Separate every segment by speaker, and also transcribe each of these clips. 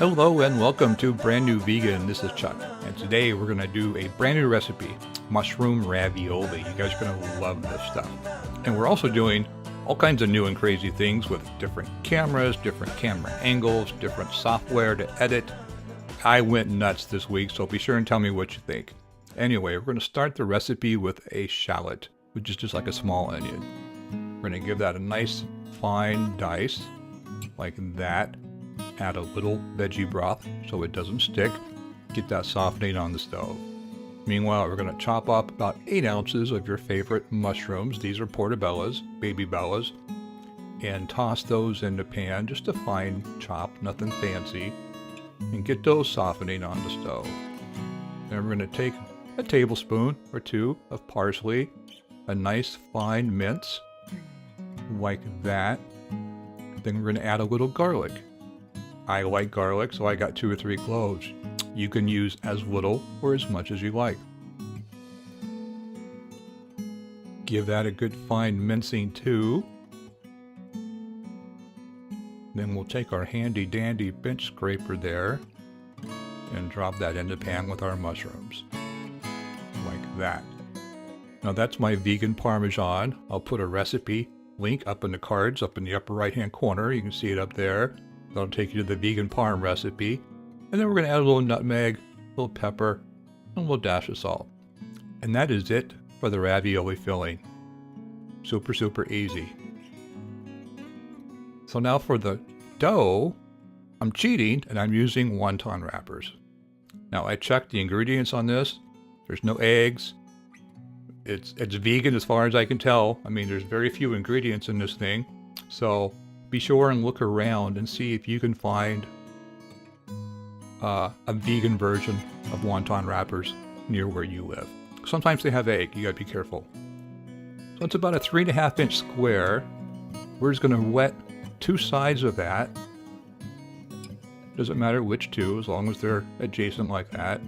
Speaker 1: Hello and welcome to Brand New Vegan. This is Chuck, and today we're going to do a brand new recipe, mushroom ravioli. You guys are going to love this stuff. And we're also doing all kinds of new and crazy things with different cameras, different camera angles, different software to edit. I went nuts this week, so be sure and tell me what you think. Anyway, we're going to start the recipe with a shallot, which is just like a small onion. We're going to give that a nice fine dice, like that. Add a little veggie broth so it doesn't stick. Get that softening on the stove. Meanwhile, we're going to chop up about 8 ounces of your favorite mushrooms. These are portobellas, baby bellas, and toss those in the pan, just a fine chop, nothing fancy, and get those softening on the stove. Then we're going to take a tablespoon or 2 of parsley, a nice fine mince, like that. Then we're going to add a little garlic. I like garlic, so I got 2 or 3 cloves. You can use as little or as much as you like. Give that a good fine mincing too. Then we'll take our handy dandy bench scraper there and drop that in the pan with our mushrooms. Like that. Now that's my vegan Parmesan. I'll put a recipe link up in the cards up in the upper right hand corner. You can see it up there. That'll take you to the vegan parm recipe. And then we're going to add a little nutmeg, a little pepper, and a little dash of salt. And that is it for the ravioli filling. Super, super easy. So now for the dough, I'm cheating and I'm using wonton wrappers. Now I checked the ingredients on this. There's no eggs. It's vegan as far as I can tell. I mean, there's very few ingredients in this thing. So be sure and look around and see if you can find a vegan version of wonton wrappers near where you live. Sometimes they have egg, you gotta be careful. So it's about a 3.5-inch square. We're just gonna wet 2 sides of that. Doesn't matter which 2, as long as they're adjacent like that.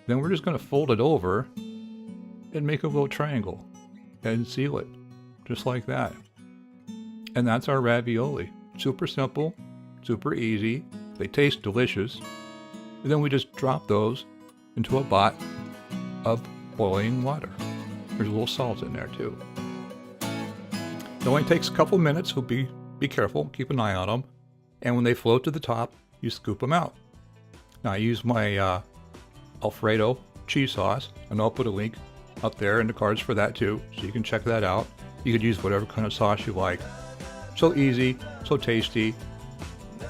Speaker 1: Then we're just gonna fold it over and make a little triangle and seal it, just like that. And that's our ravioli. Super simple, super easy. They taste delicious. And then we just drop those into a pot of boiling water. There's a little salt in there too. It only takes a couple minutes, so be careful, keep an eye on them. And when they float to the top, you scoop them out. Now I use my Alfredo cheese sauce, and I'll put a link up there in the cards for that too, so you can check that out. You could use whatever kind of sauce you like. So easy, so tasty.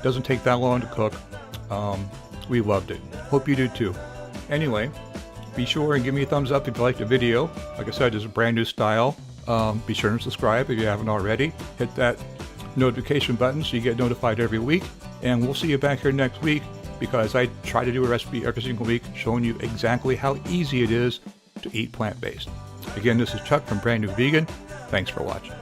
Speaker 1: Doesn't take that long to cook. We loved it. Hope you do too. Anyway, be sure and give me a thumbs up if you liked the video. Like I said, it's a brand new style. Be sure and subscribe if you haven't already. Hit that notification button so you get notified every week. And we'll see you back here next week because I try to do a recipe every single week showing you exactly how easy it is to eat plant-based. Again, this is Chuck from Brand New Vegan. Thanks for watching.